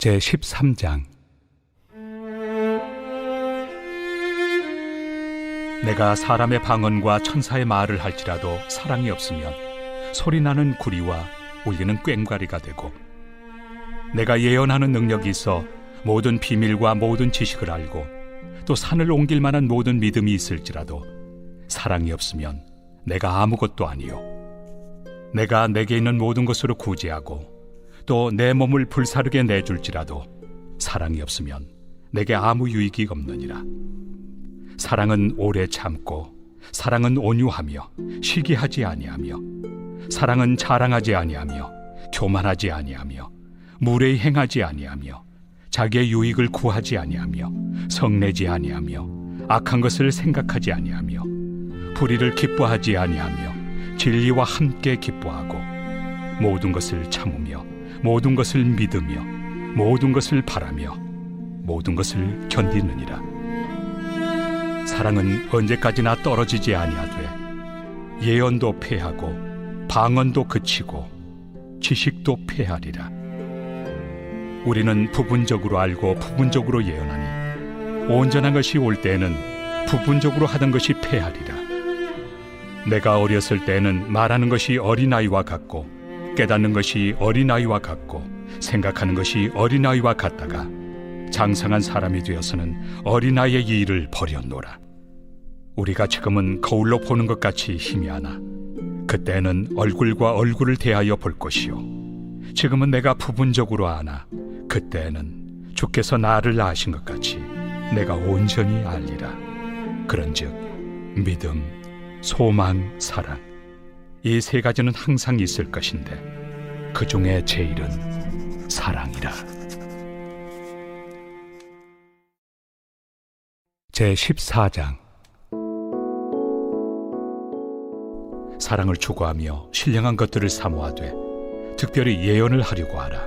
제13장. 내가 사람의 방언과 천사의 말을 할지라도 사랑이 없으면 소리나는 구리와 울리는 꽹과리가 되고, 내가 예언하는 능력이 있어 모든 비밀과 모든 지식을 알고 또 산을 옮길 만한 모든 믿음이 있을지라도 사랑이 없으면 내가 아무것도 아니요, 내가 내게 있는 모든 것으로 구제하고 또 내 몸을 불사르게 내줄지라도 사랑이 없으면 내게 아무 유익이 없느니라. 사랑은 오래 참고, 사랑은 온유하며 시기하지 아니하며, 사랑은 자랑하지 아니하며 교만하지 아니하며 무례히 행하지 아니하며 자기의 유익을 구하지 아니하며 성내지 아니하며 악한 것을 생각하지 아니하며 불의를 기뻐하지 아니하며 진리와 함께 기뻐하고 모든 것을 참으며 모든 것을 믿으며 모든 것을 바라며 모든 것을 견디느니라. 사랑은 언제까지나 떨어지지 아니하되 예언도 패하고 방언도 그치고 지식도 패하리라. 우리는 부분적으로 알고 부분적으로 예언하니 온전한 것이 올 때에는 부분적으로 하던 것이 패하리라. 내가 어렸을 때에는 말하는 것이 어린아이와 같고 깨닫는 것이 어린아이와 같고 생각하는 것이 어린아이와 같다가 장성한 사람이 되어서는 어린아이의 일을 버렸노라. 우리가 지금은 거울로 보는 것 같이 희미하나 그때는 얼굴과 얼굴을 대하여 볼 것이요, 지금은 내가 부분적으로 아나 그때는 주께서 나를 아신 것 같이 내가 온전히 알리라. 그런즉 믿음, 소망, 사랑, 이 세 가지는 항상 있을 것인데 그 중에 제일은 사랑이라. 제14장. 사랑을 추구하며 신령한 것들을 사모하되 특별히 예언을 하려고 하라.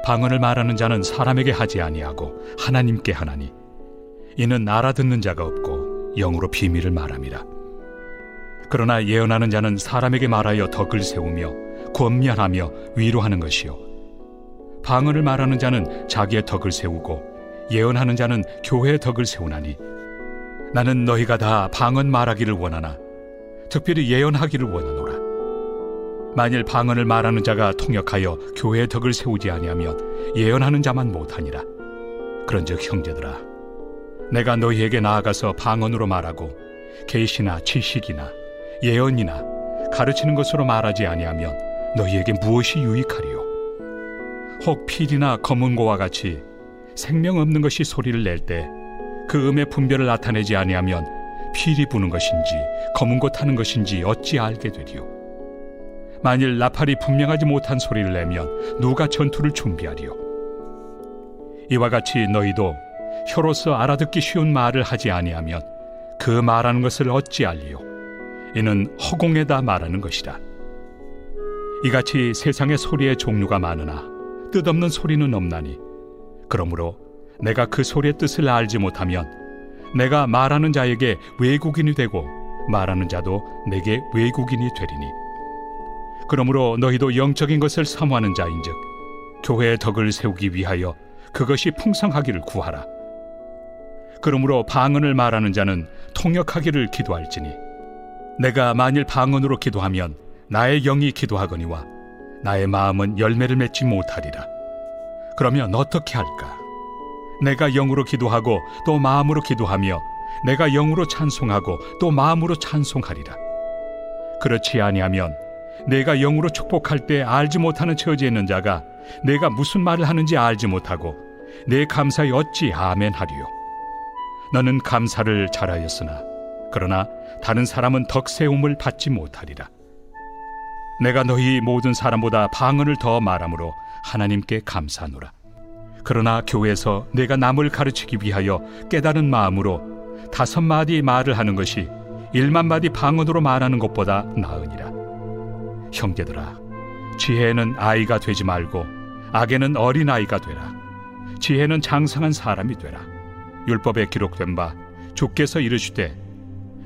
방언을 말하는 자는 사람에게 하지 아니하고 하나님께 하나니, 이는 알아듣는 자가 없고 영으로 비밀을 말함이라. 그러나 예언하는 자는 사람에게 말하여 덕을 세우며 권면하며 위로하는 것이요, 방언을 말하는 자는 자기의 덕을 세우고 예언하는 자는 교회의 덕을 세우나니, 나는 너희가 다 방언 말하기를 원하나 특별히 예언하기를 원하노라. 만일 방언을 말하는 자가 통역하여 교회의 덕을 세우지 아니하면 예언하는 자만 못하니라. 그런즉 형제들아, 내가 너희에게 나아가서 방언으로 말하고 계시나 지식이나 예언이나 가르치는 것으로 말하지 아니하면 너희에게 무엇이 유익하리요? 혹 필이나 검은고와 같이 생명 없는 것이 소리를 낼 때 그 음의 분별을 나타내지 아니하면 필이 부는 것인지 검은고 타는 것인지 어찌 알게 되리요? 만일 나팔이 분명하지 못한 소리를 내면 누가 전투를 준비하리요? 이와 같이 너희도 혀로서 알아듣기 쉬운 말을 하지 아니하면 그 말하는 것을 어찌 알리요? 이는 허공에다 말하는 것이라. 이같이 세상의 소리의 종류가 많으나 뜻없는 소리는 없나니, 그러므로 내가 그 소리의 뜻을 알지 못하면 내가 말하는 자에게 외국인이 되고 말하는 자도 내게 외국인이 되리니, 그러므로 너희도 영적인 것을 사모하는 자인즉 교회의 덕을 세우기 위하여 그것이 풍성하기를 구하라. 그러므로 방언을 말하는 자는 통역하기를 기도할지니, 내가 만일 방언으로 기도하면 나의 영이 기도하거니와 나의 마음은 열매를 맺지 못하리라. 그러면 어떻게 할까? 내가 영으로 기도하고 또 마음으로 기도하며 내가 영으로 찬송하고 또 마음으로 찬송하리라. 그렇지 아니하면 내가 영으로 축복할 때 알지 못하는 처지에 있는 자가 내가 무슨 말을 하는지 알지 못하고 내 감사에 어찌 아멘 하리요? 너는 감사를 잘하였으나 그러나 다른 사람은 덕세움을 받지 못하리라. 내가 너희 모든 사람보다 방언을 더 말함으로 하나님께 감사하노라. 그러나 교회에서 내가 남을 가르치기 위하여 깨달은 마음으로 5마디 말을 하는 것이 1만마디 방언으로 말하는 것보다 나으니라. 형제들아, 지혜는 아이가 되지 말고 악에는 어린아이가 되라. 지혜는 장성한 사람이 되라. 율법에 기록된 바 주께서 이르시되,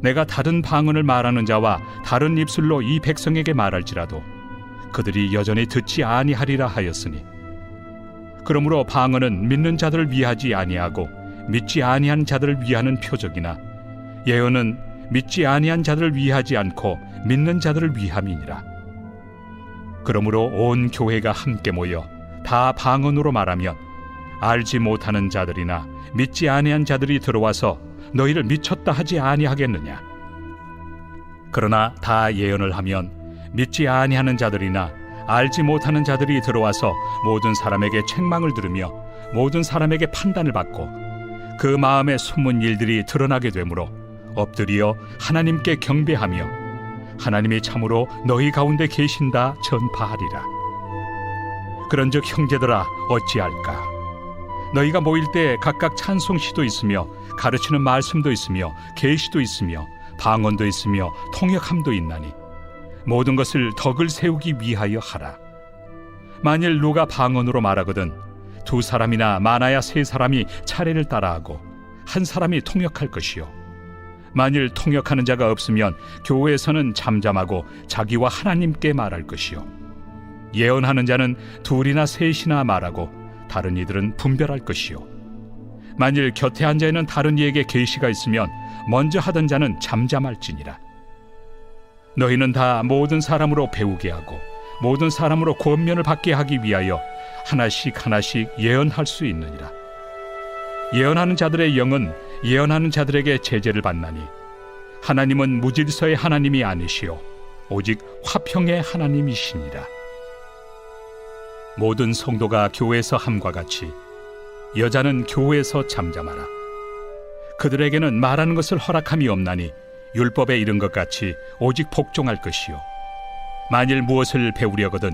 내가 다른 방언을 말하는 자와 다른 입술로 이 백성에게 말할지라도 그들이 여전히 듣지 아니하리라 하였으니, 그러므로 방언은 믿는 자들을 위하지 아니하고 믿지 아니한 자들을 위하는 표적이나 예언은 믿지 아니한 자들을 위하지 않고 믿는 자들을 위함이니라. 그러므로 온 교회가 함께 모여 다 방언으로 말하면 알지 못하는 자들이나 믿지 아니한 자들이 들어와서 너희를 미쳤다 하지 아니하겠느냐. 그러나 다 예언을 하면 믿지 아니하는 자들이나 알지 못하는 자들이 들어와서 모든 사람에게 책망을 들으며 모든 사람에게 판단을 받고 그 마음에 숨은 일들이 드러나게 되므로 엎드려 하나님께 경배하며 하나님이 참으로 너희 가운데 계신다 전파하리라. 그런즉 형제들아 어찌할까? 너희가 모일 때 각각 찬송시도 있으며 가르치는 말씀도 있으며 계시도 있으며 방언도 있으며 통역함도 있나니 모든 것을 덕을 세우기 위하여 하라. 만일 누가 방언으로 말하거든 두 사람이나 많아야 세 사람이 차례를 따라하고 한 사람이 통역할 것이요 만일 통역하는 자가 없으면 교회에서는 잠잠하고 자기와 하나님께 말할 것이요 예언하는 자는 둘이나 셋이나 말하고 다른 이들은 분별할 것이요 만일 곁에 앉아 있는 다른 이에게 계시가 있으면 먼저 하던 자는 잠잠할지니라. 너희는 다 모든 사람으로 배우게 하고 모든 사람으로 권면을 받게 하기 위하여 하나씩 하나씩 예언할 수 있느니라. 예언하는 자들의 영은 예언하는 자들에게 제재를 받나니 하나님은 무질서의 하나님이 아니시오 오직 화평의 하나님이시니라. 모든 성도가 교회에서 함과 같이 여자는 교회에서 잠잠하라. 그들에게는 말하는 것을 허락함이 없나니 율법에 이른 것 같이 오직 복종할 것이요 만일 무엇을 배우려거든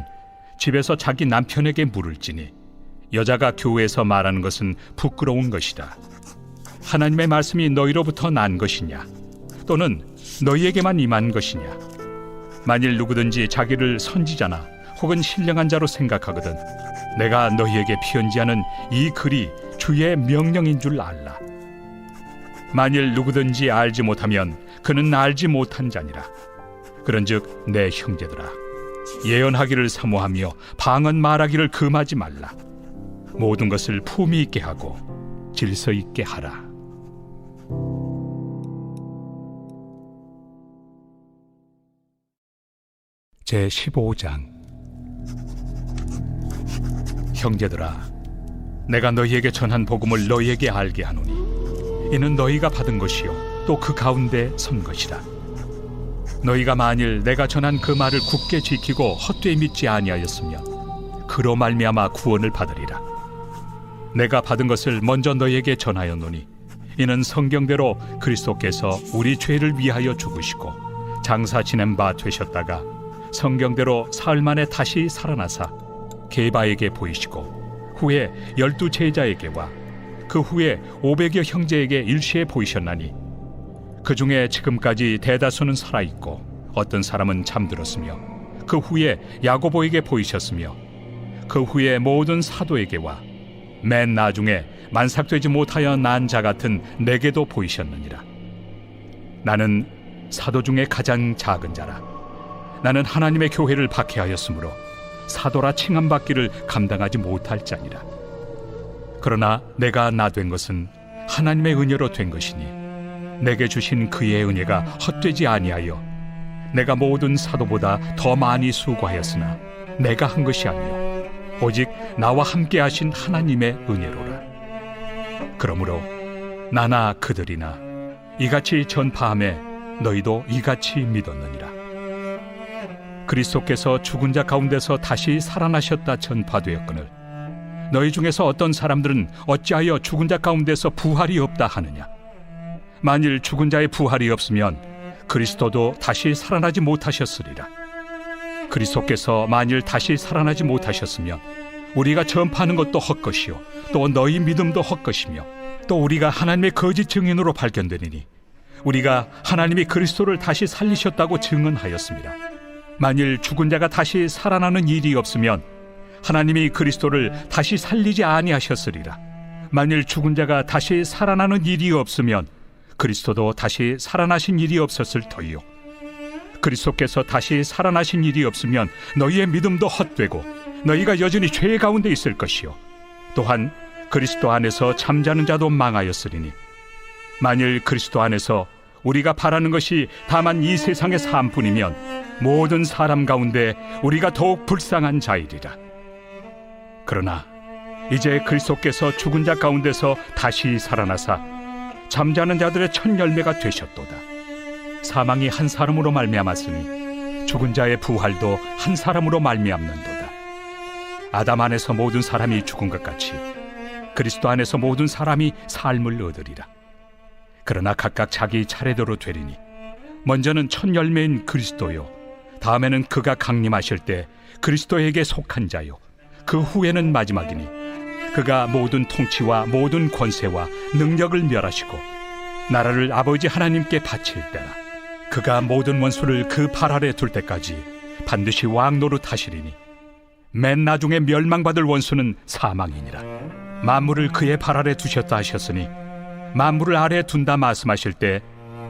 집에서 자기 남편에게 물을지니 여자가 교회에서 말하는 것은 부끄러운 것이다. 하나님의 말씀이 너희로부터 난 것이냐 또는 너희에게만 임한 것이냐. 만일 누구든지 자기를 선지자나 혹은 신령한 자로 생각하거든 내가 너희에게 편지하는 이 글이 주의 명령인 줄 알라. 만일 누구든지 알지 못하면 그는 알지 못한 자니라. 그런즉 내 형제들아 예언하기를 사모하며 방언 말하기를 금하지 말라. 모든 것을 품위 있게 하고 질서 있게 하라. 제15장. 형제들아 내가 너희에게 전한 복음을 너희에게 알게 하노니 이는 너희가 받은 것이요 또 그 가운데 선 것이라. 너희가 만일 내가 전한 그 말을 굳게 지키고 헛되이 믿지 아니하였으면 그로 말미암아 구원을 받으리라. 내가 받은 것을 먼저 너희에게 전하였노니 이는 성경대로 그리스도께서 우리 죄를 위하여 죽으시고 장사 지낸 바 되셨다가 성경대로 사흘 만에 다시 살아나사 게바에게 보이시고 후에 12 제자에게와 그 후에 500여 형제에게 일시에 보이셨나니 그 중에 지금까지 대다수는 살아있고 어떤 사람은 잠들었으며 그 후에 야고보에게 보이셨으며 그 후에 모든 사도에게와 맨 나중에 만삭되지 못하여 난 자 같은 내게도 보이셨느니라. 나는 사도 중에 가장 작은 자라. 나는 하나님의 교회를 박해하였으므로 사도라 칭함받기를 감당하지 못할 자니라. 그러나 내가 나 된 것은 하나님의 은혜로 된 것이니 내게 주신 그의 은혜가 헛되지 아니하여 내가 모든 사도보다 더 많이 수고하였으나 내가 한 것이 아니요 오직 나와 함께 하신 하나님의 은혜로라. 그러므로 나나 그들이나 이같이 전파함에 너희도 이같이 믿었느니라. 그리스도께서 죽은 자 가운데서 다시 살아나셨다 전파되었거늘 너희 중에서 어떤 사람들은 어찌하여 죽은 자 가운데서 부활이 없다 하느냐. 만일 죽은 자의 부활이 없으면 그리스도도 다시 살아나지 못하셨으리라. 그리스도께서 만일 다시 살아나지 못하셨으면 우리가 전파하는 것도 헛것이요 또 너희 믿음도 헛것이며 또 우리가 하나님의 거짓 증인으로 발견되리니 우리가 하나님이 그리스도를 다시 살리셨다고 증언하였습니다. 만일 죽은 자가 다시 살아나는 일이 없으면 하나님이 그리스도를 다시 살리지 아니하셨으리라. 만일 죽은 자가 다시 살아나는 일이 없으면 그리스도도 다시 살아나신 일이 없었을 터이요 그리스도께서 다시 살아나신 일이 없으면 너희의 믿음도 헛되고 너희가 여전히 죄 가운데 있을 것이요 또한 그리스도 안에서 잠자는 자도 망하였으리니 만일 그리스도 안에서 우리가 바라는 것이 다만 이 세상의 삶뿐이면 모든 사람 가운데 우리가 더욱 불쌍한 자이리라. 그러나 이제 그리스도께서 죽은 자 가운데서 다시 살아나사 잠자는 자들의 첫 열매가 되셨도다. 사망이 한 사람으로 말미암았으니 죽은 자의 부활도 한 사람으로 말미암는도다. 아담 안에서 모든 사람이 죽은 것 같이 그리스도 안에서 모든 사람이 삶을 얻으리라. 그러나 각각 자기 차례대로 되리니 먼저는 첫 열매인 그리스도요, 다음에는 그가 강림하실 때 그리스도에게 속한 자요, 그 후에는 마지막이니 그가 모든 통치와 모든 권세와 능력을 멸하시고 나라를 아버지 하나님께 바칠 때라. 그가 모든 원수를 그 발 아래 둘 때까지 반드시 왕 노릇하시리니 맨 나중에 멸망받을 원수는 사망이니라. 만물을 그의 발 아래 두셨다 하셨으니 만물을 아래 둔다 말씀하실 때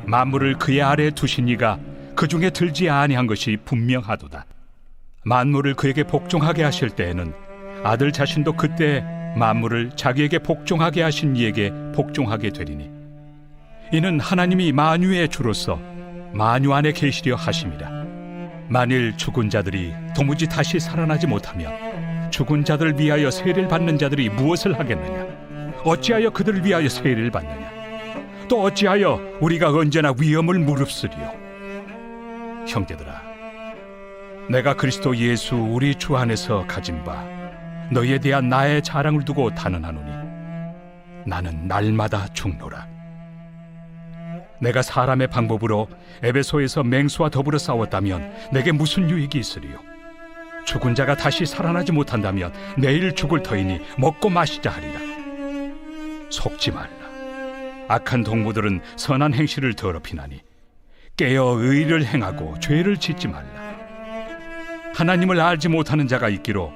만물을 그의 아래 두신 이가 그 중에 들지 아니한 것이 분명하도다. 만물을 그에게 복종하게 하실 때에는 아들 자신도 그때 만물을 자기에게 복종하게 하신 이에게 복종하게 되리니 이는 하나님이 만유의 주로서 만유 안에 계시려 하심이라. 만일 죽은 자들이 도무지 다시 살아나지 못하면 죽은 자들을 위하여 세례를 받는 자들이 무엇을 하겠느냐? 어찌하여 그들을 위하여 세례를 받느냐? 또 어찌하여 우리가 언제나 위험을 무릅쓰리요? 형제들아, 내가 그리스도 예수 우리 주 안에서 가진 바 너희에 대한 나의 자랑을 두고 단언하노니 나는 날마다 죽노라. 내가 사람의 방법으로 에베소에서 맹수와 더불어 싸웠다면 내게 무슨 유익이 있으리요? 죽은 자가 다시 살아나지 못한다면 내일 죽을 터이니 먹고 마시자 하리라. 속지 말라. 악한 동무들은 선한 행실을 더럽히나니 깨어 의를 행하고 죄를 짓지 말라. 하나님을 알지 못하는 자가 있기로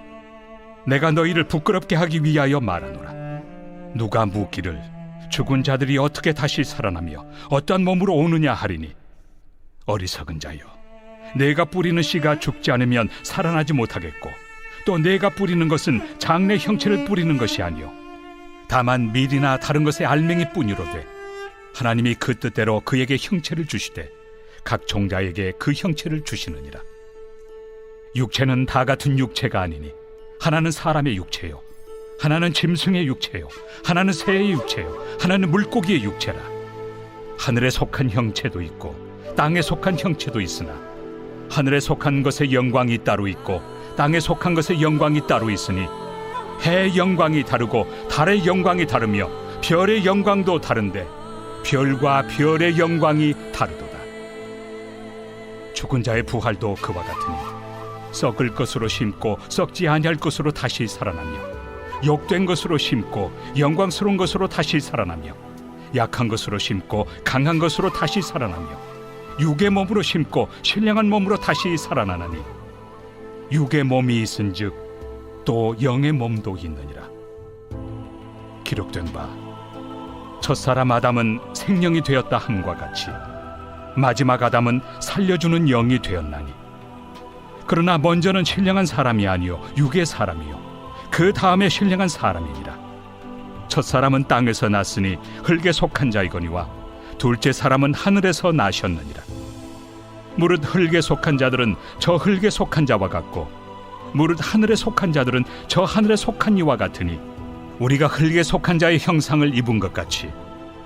내가 너희를 부끄럽게 하기 위하여 말하노라. 누가 묻기를 죽은 자들이 어떻게 다시 살아나며 어떠한 몸으로 오느냐 하리니 어리석은 자여, 내가 뿌리는 씨가 죽지 않으면 살아나지 못하겠고 또 내가 뿌리는 것은 장래 형체를 뿌리는 것이 아니요 다만 밀이나 다른 것의 알맹이 뿐이로되 하나님이 그 뜻대로 그에게 형체를 주시되 각 종자에게 그 형체를 주시느니라. 육체는 다 같은 육체가 아니니 하나는 사람의 육체요, 하나는 짐승의 육체요, 하나는 새의 육체요, 하나는 물고기의 육체라. 하늘에 속한 형체도 있고 땅에 속한 형체도 있으나 하늘에 속한 것의 영광이 따로 있고 땅에 속한 것의 영광이 따로 있으니 해의 영광이 다르고 달의 영광이 다르며 별의 영광도 다른데 별과 별의 영광이 다르도다. 죽은 자의 부활도 그와 같으니 썩을 것으로 심고 썩지 아니할 것으로 다시 살아나며 욕된 것으로 심고 영광스러운 것으로 다시 살아나며 약한 것으로 심고 강한 것으로 다시 살아나며 육의 몸으로 심고 신령한 몸으로 다시 살아나나니 육의 몸이 있은즉 또 영의 몸도 있느니라. 기록된 바 첫사람 아담은 생명이 되었다 함과 같이 마지막 아담은 살려주는 영이 되었나니 그러나 먼저는 신령한 사람이 아니요 육의 사람이요 그 다음에 신령한 사람이니라. 첫사람은 땅에서 났으니 흙에 속한 자이거니와 둘째 사람은 하늘에서 나셨느니라. 무릇 흙에 속한 자들은 저 흙에 속한 자와 같고 무릇 하늘에 속한 자들은 저 하늘에 속한 이와 같으니 우리가 흙에 속한 자의 형상을 입은 것 같이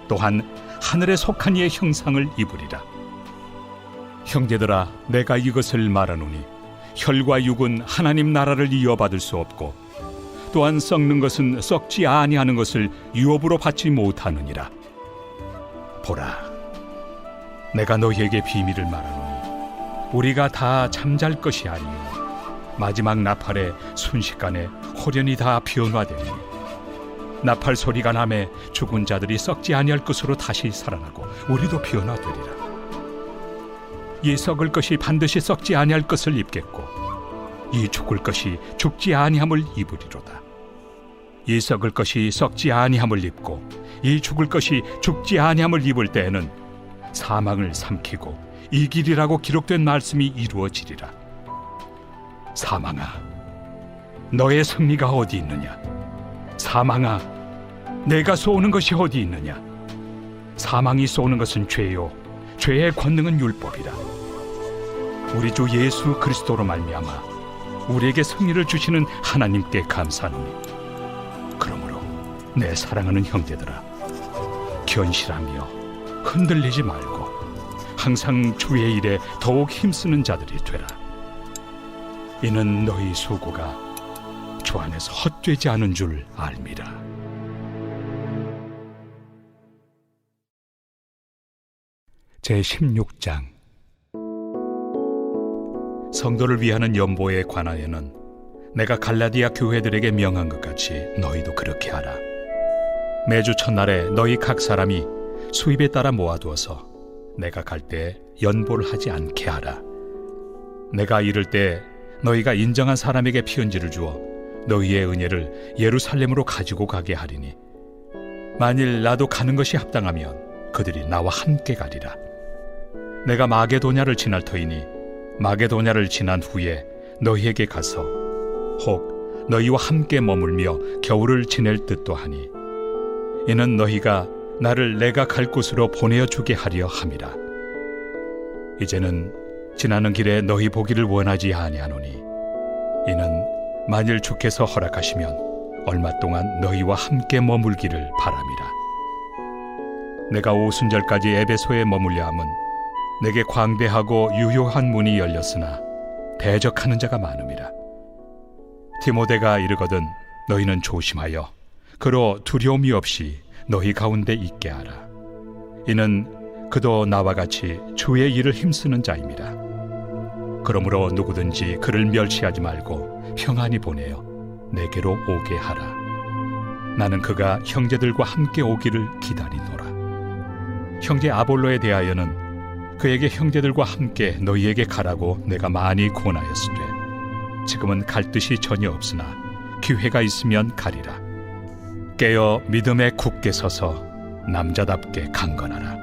또한 하늘에 속한 이의 형상을 입으리라. 형제들아, 내가 이것을 말하노니 혈과 육은 하나님 나라를 이어받을 수 없고 또한 썩는 것은 썩지 아니하는 것을 유업으로 받지 못하느니라. 보라, 내가 너희에게 비밀을 말하노니 우리가 다 잠잘 것이 아니요 마지막 나팔에 순식간에 호련히 다 변화되니 나팔 소리가 나매 죽은 자들이 썩지 아니할 것으로 다시 살아나고 우리도 변화되리라. 이 썩을 것이 반드시 썩지 아니할 것을 입겠고 이 죽을 것이 죽지 아니함을 입으리로다. 이 썩을 것이 썩지 아니함을 입고 이 죽을 것이 죽지 아니함을 입을 때에는 사망을 삼키고 이기리라고 기록된 말씀이 이루어지리라. 사망아, 너의 승리가 어디 있느냐? 사망아, 내가 쏘는 것이 어디 있느냐? 사망이 쏘는 것은 죄요, 죄의 권능은 율법이라. 우리 주 예수 그리스도로 말미암아 우리에게 승리를 주시는 하나님께 감사하노니, 그러므로 내 사랑하는 형제들아, 견실하며 흔들리지 말고 항상 주의 일에 더욱 힘쓰는 자들이 되라. 이는 너희 수고가 주 안에서 헛되지 않은 줄 알미라. 제16장. 성도를 위하는 연보에 관하여는 내가 갈라디아 교회들에게 명한 것 같이 너희도 그렇게 하라. 매주 첫날에 너희 각 사람이 수입에 따라 모아두어서 내가 갈 때 연보를 하지 않게 하라. 내가 이를 때 너희가 인정한 사람에게 피언지를 주어 너희의 은혜를 예루살렘으로 가지고 가게 하리니, 만일 나도 가는 것이 합당하면 그들이 나와 함께 가리라. 내가 마게도냐를 지날 터이니 마게도냐를 지난 후에 너희에게 가서 혹 너희와 함께 머물며 겨울을 지낼 듯도 하니, 이는 너희가 나를 내가 갈 곳으로 보내어 주게 하려 함이라. 이제는 지나는 길에 너희 보기를 원하지 아니하노니, 이는 만일 주께서 허락하시면 얼마 동안 너희와 함께 머물기를 바람이라. 내가 오순절까지 에베소에 머물려 함은 내게 광대하고 유효한 문이 열렸으나 대적하는 자가 많음이라. 디모데가 이르거든 너희는 조심하여 그로 두려움이 없이 너희 가운데 있게 하라. 이는 그도 나와 같이 주의 일을 힘쓰는 자임이라. 그러므로 누구든지 그를 멸시하지 말고 평안히 보내어 내게로 오게 하라. 나는 그가 형제들과 함께 오기를 기다리노라. 형제 아볼로에 대하여는 그에게 형제들과 함께 너희에게 가라고 내가 많이 권하였으되, 지금은 갈 뜻이 전혀 없으나 기회가 있으면 가리라. 깨어 믿음에 굳게 서서 남자답게 강건하라.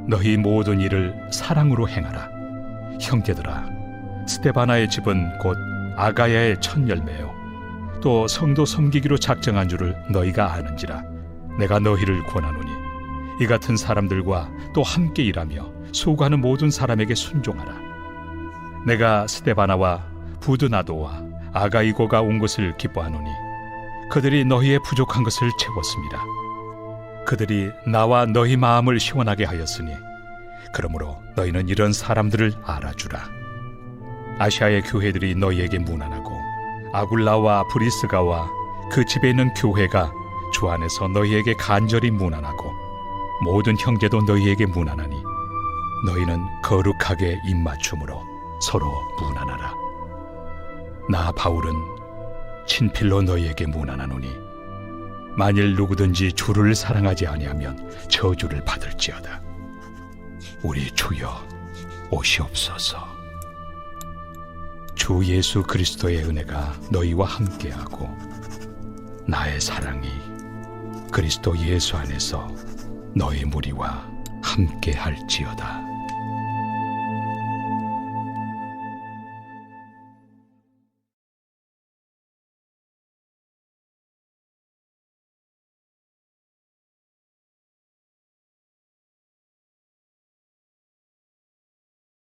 너희 모든 일을 사랑으로 행하라. 형제들아, 스데바나의 집은 곧 아가야의 첫 열매요, 또 성도 섬기기로 작정한 줄을 너희가 아는지라. 내가 너희를 권하노니 이 같은 사람들과 또 함께 일하며 수고하는 모든 사람에게 순종하라. 내가 스데바나와 부드나도와 아가이고가 온 것을 기뻐하노니 그들이 너희의 부족한 것을 채웠습니다. 그들이 나와 너희 마음을 시원하게 하였으니, 그러므로 너희는 이런 사람들을 알아주라. 아시아의 교회들이 너희에게 문안하고 아굴라와 브리스가와 그 집에 있는 교회가 주 안에서 너희에게 간절히 문안하고 모든 형제도 너희에게 문안하니, 너희는 거룩하게 입맞춤으로 서로 문안하라. 나 바울은 친필로 너희에게 문안하노니, 만일 누구든지 주를 사랑하지 아니하면 저주를 받을지어다. 우리 주여 오시옵소서. 주 예수 그리스도의 은혜가 너희와 함께하고 나의 사랑이 그리스도 예수 안에서 너희 무리와 함께할지어다.